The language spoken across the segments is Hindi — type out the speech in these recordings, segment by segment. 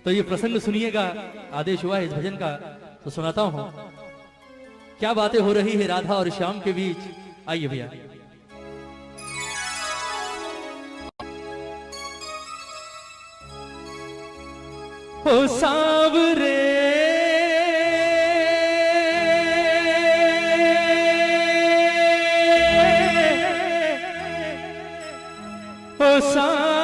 तो ये प्रसंग सुनिएगा, आदेश हुआ है इस भजन का तो सुनाता हूं। क्या बातें हो रही है राधा और श्याम के बीच, आइए भैया। ओ सांवरे ओ सांवरे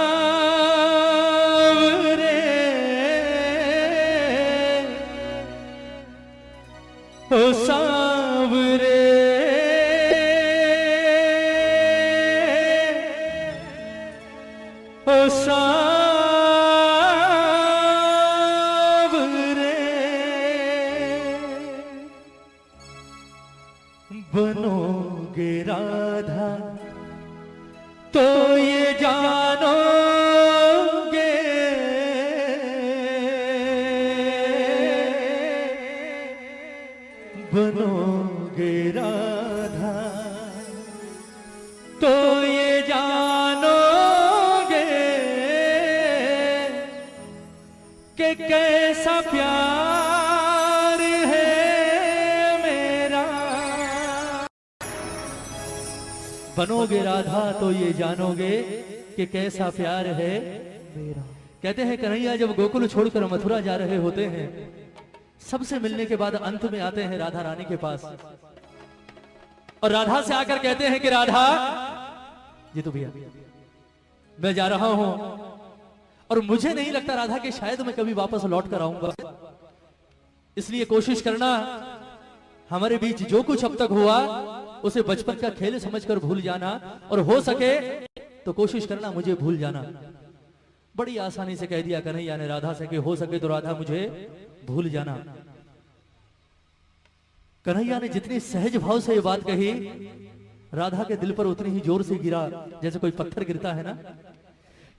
ओ सांवरे ओ सांवरे बनोगे राधा तो ये जानोगे, बनोगे राधा तो ये जानोगे कि कैसा प्यार है मेरा। बनोगे राधा तो ये जानोगे कि कैसा प्यार है मेरा। कहते हैं कन्हैया जब गोकुल छोड़कर मथुरा जा रहे होते हैं, सबसे मिलने के बाद अंत में आते हैं राधा रानी के पास और राधा से आकर कहते हैं कि राधा जी तो भैया मैं जा रहा हूं और मुझे नहीं लगता राधा कि शायद मैं कभी वापस लौट कर आऊंगा, इसलिए कोशिश करना हमारे बीच जो कुछ अब तक हुआ उसे बचपन का खेल समझकर भूल जाना और हो सके तो कोशिश करना मुझे भूल जाना। बड़ी आसानी से कह दिया कन्हैया ने राधा से कि हो सके तो राधा मुझे भूल जाना। कन्हैया ने जितनी सहज भाव से ये बात कही, राधा के दिल पर उतनी ही जोर से गिरा जैसे कोई पत्थर गिरता है ना,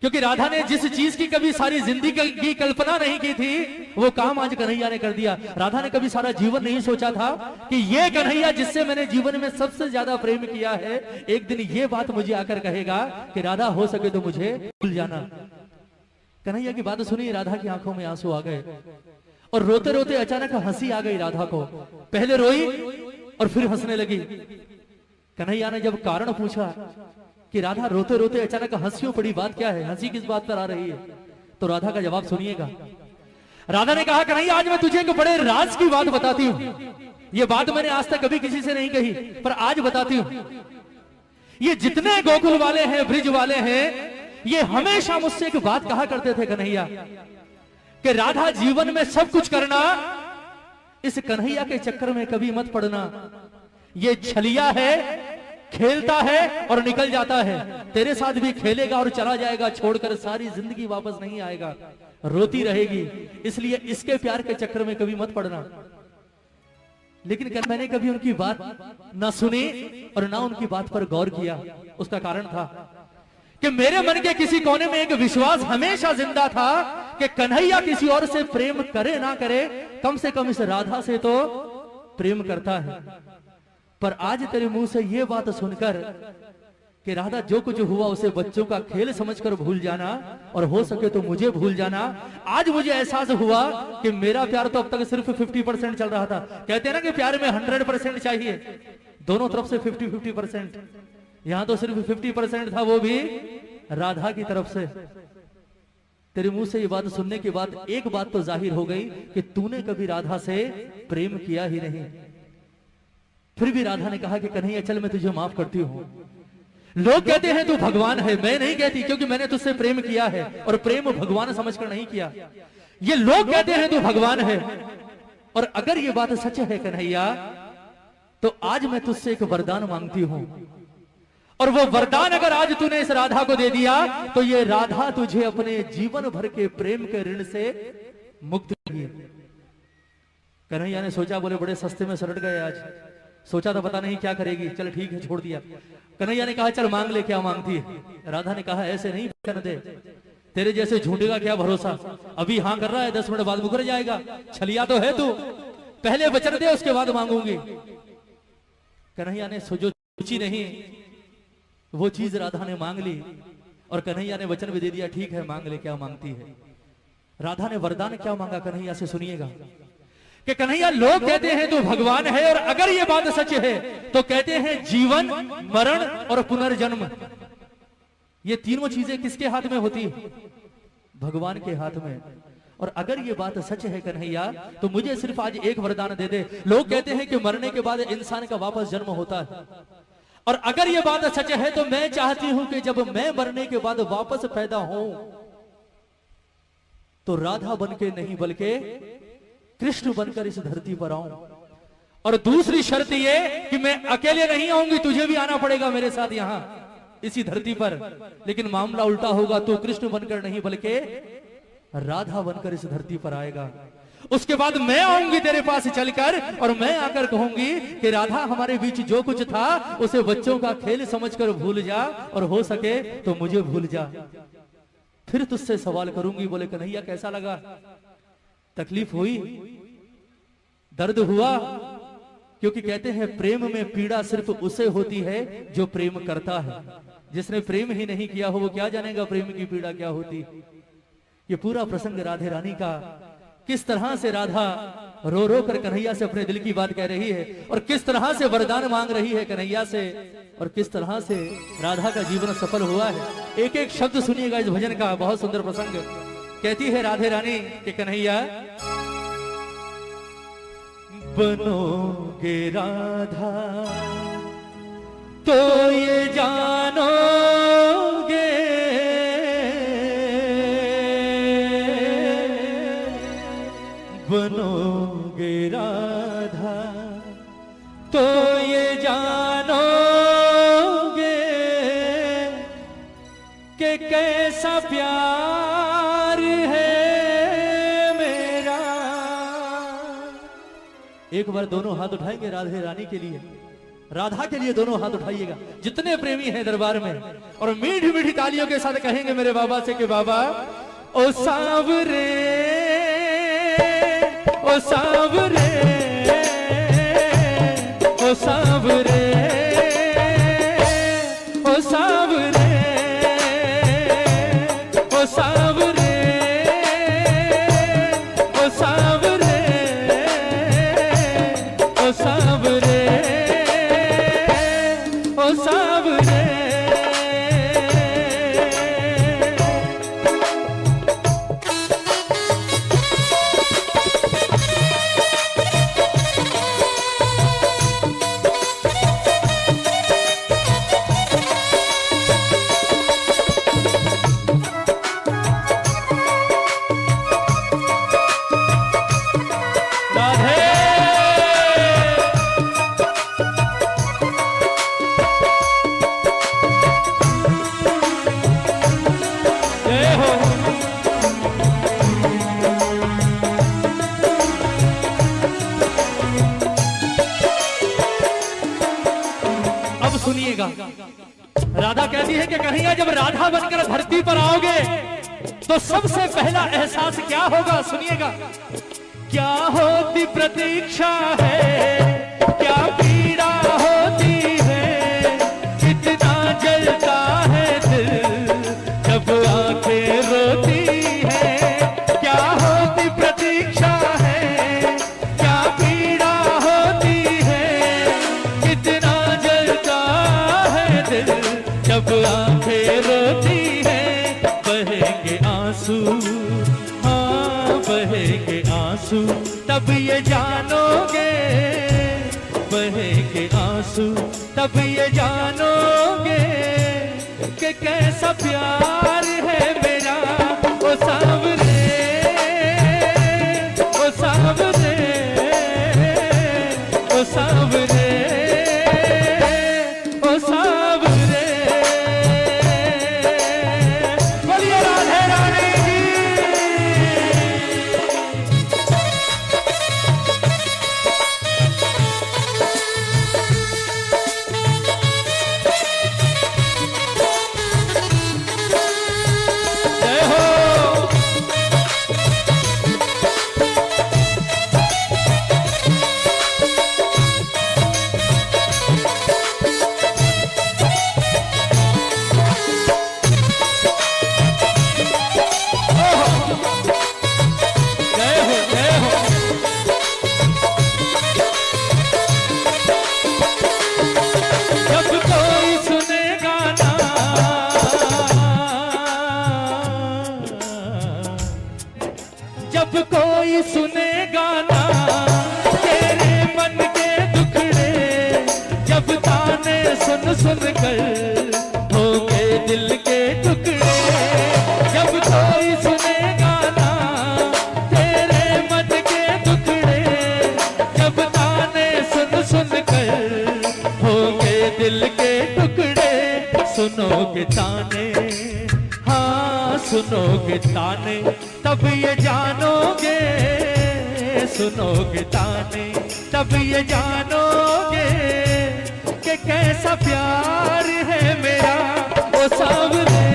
क्योंकि राधा ने जिस चीज की कभी सारी जिंदगी की कल्पना नहीं की थी वो काम आज कन्हैया ने कर दिया। राधा ने कभी सारा जीवन नहीं सोचा था कि ये कन्हैया जिससे मैंने जीवन में सबसे ज्यादा प्रेम किया है, एक दिन ये बात मुझे आकर कहेगा कि राधा हो सके तो मुझे भूल जाना। कन्हैया की बात सुनी, राधा की आंखों में आंसू आ गए और रोते रोते अचानक हंसी आ गई राधा को। पहले रोई और फिर हंसने लगी। कन्हैया ने जब कारण पूछा कि राधा रोते रोते अचानक हंसियों पड़ी, बात क्या है, हंसी किस बात पर आ रही है, तो राधा का जवाब सुनिएगा। राधा ने कहा कन्हैया आज मैं तुझे एक बड़े राज की बात बताती हूं। ये बात मैंने आज तक कभी किसी से नहीं कही पर आज बताती हूं। ये जितने गोकुल वाले हैं, ब्रिज वाले हैं, ये हमेशा मुझसे एक बात कहा करते थे कन्हैया कि राधा जीवन में सब कुछ करना, इस कन्हैया के चक्कर में कभी मत पड़ना। ये छलिया है, खेलता है और निकल जाता है, तेरे साथ भी खेलेगा और चला जाएगा, छोड़कर सारी जिंदगी वापस नहीं आएगा, रोती रहेगी, इसलिए इसके प्यार के चक्कर में कभी मत पड़ना। लेकिन मैंने कभी उनकी बात ना सुनी और ना उनकी बात पर गौर किया। उसका कारण था कि मेरे मन के किसी कोने में एक विश्वास हमेशा जिंदा था कि कन्हैया किसी और से प्रेम करे ना करे, कम से कम इस राधा से तो प्रेम करता है। पर आज तेरे मुंह से ये बात सुनकर कि राधा जो कुछ हुआ उसे बच्चों का खेल समझकर भूल जाना और हो सके तो मुझे भूल जाना, आज मुझे एहसास हुआ कि मेरा प्यार तो अब तक सिर्फ 50% चल रहा था। कहते हैं ना कि प्यार में 100% चाहिए, दोनों तरफ से 50-50%, यहां तो सिर्फ 50% था, वो भी राधा की तरफ से। तेरे मुंह से ये बात सुनने के बाद एक बात तो जाहिर हो गई कि तूने कभी राधा से प्रेम किया ही नहीं। फिर भी राधा ने कहा कि कन्हैया चल मैं तुझे माफ करती हूं। लोग कहते हैं तू भगवान है, मैं नहीं कहती, क्योंकि मैंने तुझसे प्रेम किया है और प्रेम भगवान समझकर नहीं किया। ये लोग कहते हैं तू भगवान है, और अगर ये बात सच है कन्हैया तो आज मैं तुझसे एक वरदान मांगती हूं, और वो वरदान अगर आज तूने इस राधा को दे दिया तो ये राधा तुझे अपने जीवन भर के प्रेम के ऋण से मुक्त करेगी। कन्हैया ने सोचा, बोले बड़े सस्ते में सलट गए आज, सोचा था पता नहीं क्या करेगी, चल ठीक है छोड़ दिया। कन्हैया ने कहा चल मांग ले, क्या मांगती है। राधा ने कहा ऐसे नहीं कर दे, तेरे जैसे झूठे का क्या भरोसा, अभी हाँ कर रहा है 10 मिनट बाद मुकर जाएगा, छलिया तो है तू, पहले वचन दे उसके बाद मांगूंगी। कन्हैया ने जो सोची नहीं वो चीज राधा ने मांग ली और कन्हैया ने वचन भी दे दिया, ठीक है मांग ले क्या मांगती है। राधा ने वरदान क्या मांगा कन्हैया से, सुनिएगा कि कन्हैया लोग कहते हैं तू भगवान है, और अगर ये बात सच है तो कहते हैं जीवन, मरण और पुनर्जन्म, ये तीनों चीजें किसके हाथ में होती? भगवान के हाथ में। और अगर ये बात सच है कन्हैया तो मुझे सिर्फ आज एक वरदान दे दे। लोग कहते हैं कि मरने के बाद इंसान का वापस जन्म होता है, और अगर ये बात सच है तो मैं चाहती हूं कि जब मैं मरने के बाद वापस पैदा हूं तो राधा बनके नहीं बल्कि कृष्ण बनकर इस धरती पर आऊं। और दूसरी शर्त ये कि मैं अकेले नहीं आऊंगी, तुझे भी आना पड़ेगा मेरे साथ यहां इसी धरती पर। लेकिन मामला उल्टा होगा, तू कृष्ण बनकर नहीं बल्कि राधा बनकर इस धरती पर आएगा। उसके बाद मैं आऊंगी तेरे पास चलकर, और मैं आकर कहूंगी कि राधा हमारे बीच जो कुछ था उसे बच्चों का खेल समझकर भूल जा, और हो सके तो मुझे भूल जा। फिर तुझसे सवाल करूंगी। बोले कन्हैया कैसा लगा? तकलीफ हुई, दर्द हुआ? क्योंकि कहते हैं प्रेम में पीड़ा सिर्फ उसे होती है जो प्रेम करता है। जिसने प्रेम ही नहीं किया हो वो क्या जानेगा प्रेम की पीड़ा क्या होती। ये पूरा प्रसंग राधे रानी का, किस तरह से राधा रो रो कर कन्हैया से अपने दिल की बात कह रही है, और किस तरह से वरदान मांग रही है कन्हैया से, और किस तरह से राधा का जीवन सफल हुआ है। एक एक शब्द सुनिएगा इस भजन का, बहुत सुंदर प्रसंग। कहती है राधे रानी कि कन्हैया बनोगे राधा तो ये जानोगे, बनोगे राधा तो ये जानोगे कि कैसा प्यार है मेरा। एक बार दोनों हाथ उठाएंगे राधे रानी के लिए, राधा के लिए दोनों हाथ उठाइएगा जितने प्रेमी हैं दरबार में, और मीठी मीठी तालियों के साथ कहेंगे मेरे बाबा से कि बाबा ओ सांवरे, ओ सांवरे, ओ सांवरे, ओ सांवरे, ओ सांवरे, ओ सांवरे, ओ सांवरे, ओ सांवरे। सुनिएगा राधा कहती है कि कन्हैया जब राधा बनकर धरती पर आओगे तो सबसे पहला एहसास क्या होगा, सुनिएगा। क्या होती प्रतीक्षा है, क्या पीड़ा होती है, कितना जलता है दिल जब आंखें रोती है। क्या होती प्रतीक्षा है, क्या पीड़ा होती है, कितना जलता है दिल जब आंखें रोती है। बहेंगे आंसू, हाँ बहेंगे आंसू, तब ये जानोगे, बहेंगे आंसू तब ये जानोगे कि कैसा प्यार है मेरा। ओ सांवरे, ओ सांवरे, ओ सांवरे, ओ सांवरे। बोलिए राधे रानी की। जब कोई सुनेगा ना तेरे मन के दुखड़े, जब ताने सुन सुन कर होंगे दिल के टुकड़े, जब कोई सुनेगा ना तेरे मन के दुखड़े, जब ताने सुन सुन कर होंगे दिल के टुकड़े। सुनोगे ताने, हाँ सुनोगे ताने, तब ये जानोगे, सुनोगे ताने तब ये जानोगे कि कैसा प्यार है मेरा। ओ सावरे,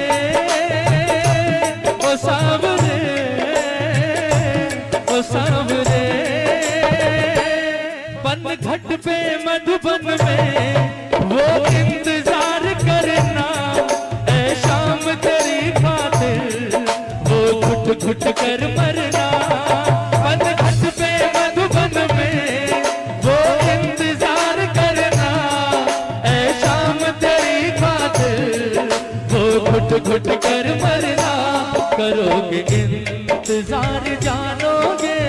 ओ सावरे, ओ सावरे, बन घट पे मधुबन में वो इंतजार करना, ऐ शाम तेरी खातिर वो घुट घुट कर मरना। बन घट पे मधुबन में वो इंतजार करना, ऐ शाम तेरी खातिर वो घुट घुट कर मरना। करोगे इंतजार जानोगे,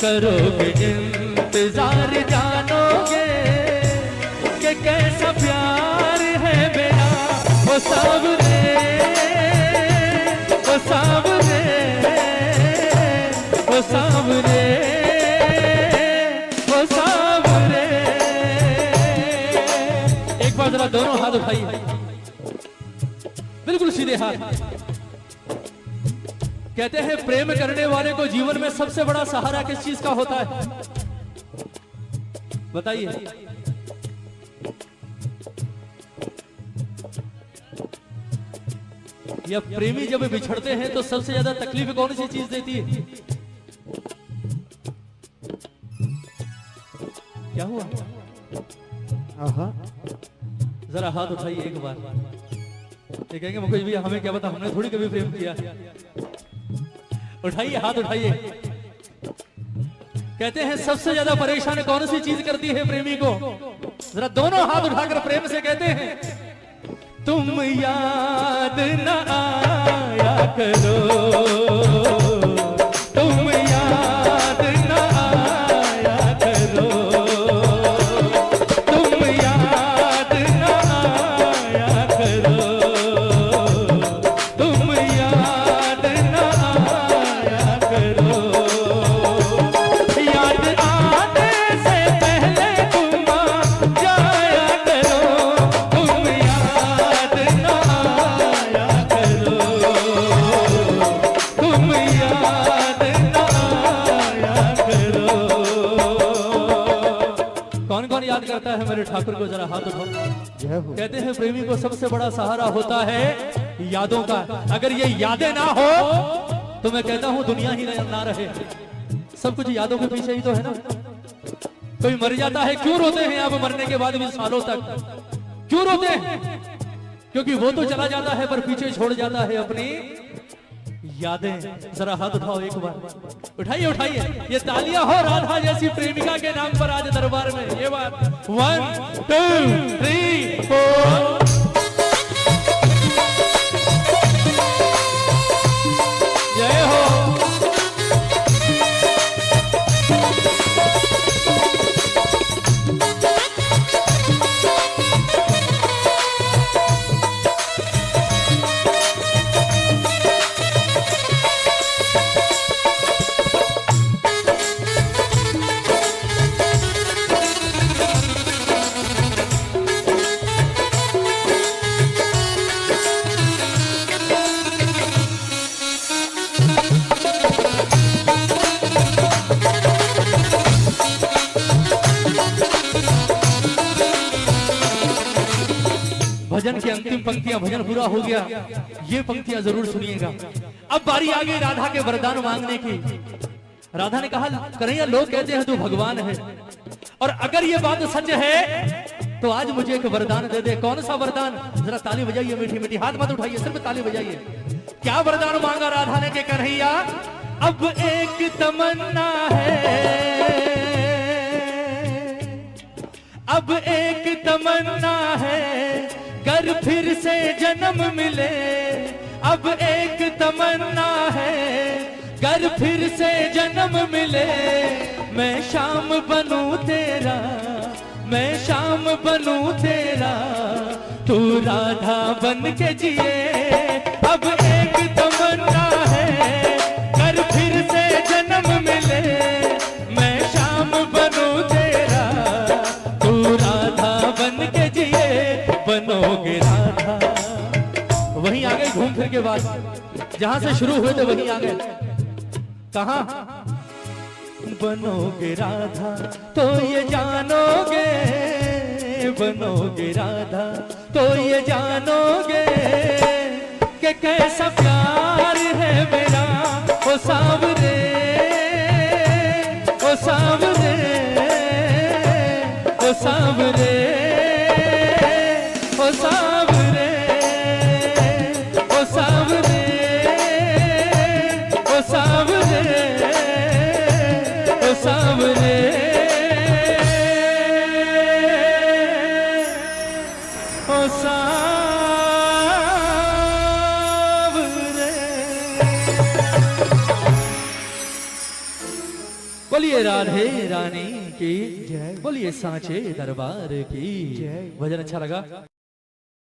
करोगे इंतजार जानोगे कि कैसा प्यार है मेरा। ओ सावरे, ओ सावरे, ओ सावरे, ओ सावरे। एक बार जरा दोनों हाथ उठाइए, बिल्कुल सीधे हाथ। कहते हैं प्रेम करने वाले को जीवन में सबसे बड़ा सहारा किस चीज का होता है, बताइए। या प्रेमी जब बिछड़ते हैं तो सबसे ज्यादा तकलीफ कौन सी चीज देती है? क्या हुआ? जरा हाथ उठाइए एक बार। ये कहेंगे मुकेश भैया हमें क्या पता, हमने थोड़ी कभी प्रेम किया। उठाइए हाथ उठाइए। कहते हैं सबसे ज्यादा परेशान कौन सी चीज करती है प्रेमी को? जरा दोनों हाथ उठाकर प्रेम से कहते हैं, तुम याद न आया करो, तुम याद न आया करो, तुम याद न आया करो, तुम याद न आया करो। याद आने से पहले तुम आ जाया करो, तुम याद न आया करो, तुम याद न आया करो। कौन कौन याद करता है मेरे ठाकुर को? जरा हाथ उठाओ। कहते हैं प्रेमी को सबसे बड़ा सहारा होता है यादों का। अगर ये यादें ना हो तो मैं कहता हूं दुनिया ही ना रहे। सब कुछ यादों के पीछे ही तो है ना। कोई मर जाता है, क्यों रोते हैं आप मरने के बाद भी सालों तक? क्यों रोते हैं? क्योंकि वो तो चला जाता है पर पीछे छोड़ जाता है अपनी यादें। जरा हाथ उठाओ एक बार, उठाइए उठाइए। ये तालियां हो राधा जैसी प्रेमिका के नाम पर आज दरबार में। ये बात 1 2 3 4। जय हो। भजन की अंतिम पंक्तियां, भजन पूरा हो गया, ये पंक्तियां जरूर सुनिएगा। अब बारी आ गई राधा के वरदान मांगने की। राधा ने कहा, कन्हैया लोग कहते हैं तू भगवान है, और अगर ये बात सच है तो आज मुझे एक वरदान दे दे। कौन सा वरदान? जरा ताली बजाइए मीठी मीठी, हाथ मत उठाइए, सिर्फ ताली बजाइए। क्या वरदान मांगा राधा ने? के कन्हैया अब एक तमन्ना है, अब एक तमन्ना है, कर फिर से जन्म मिले। अब एक तमन्ना है, कर फिर से जन्म मिले मैं शाम बनूं तेरा, मैं शाम बनूं तेरा, तू राधा बन के जिए अब एक तमन्ना है। कर फिर से जन्म मिले मैं शाम बनूं तेरा, तू राधा बन के जिए बनोगे राधा। वहीं आ गए घूम फिर के बाद, जहां से शुरू हुए थे वहीं आ गए। कहां? बनोगे राधा तो ये जानोगे, बनोगे राधा तो ये जानोगे कि कैसा प्यार है मेरा ओ सांवरे, ओ सांवरे, ओ सांवरे, ओ सांवरे, ओ सांवरे, ओ सांवरे, ओ सांवरे, ओ सांवरे। बोलिए राधे रानी की जय, बोलिए सांचे दरबार की जय। भजन अच्छा लगा?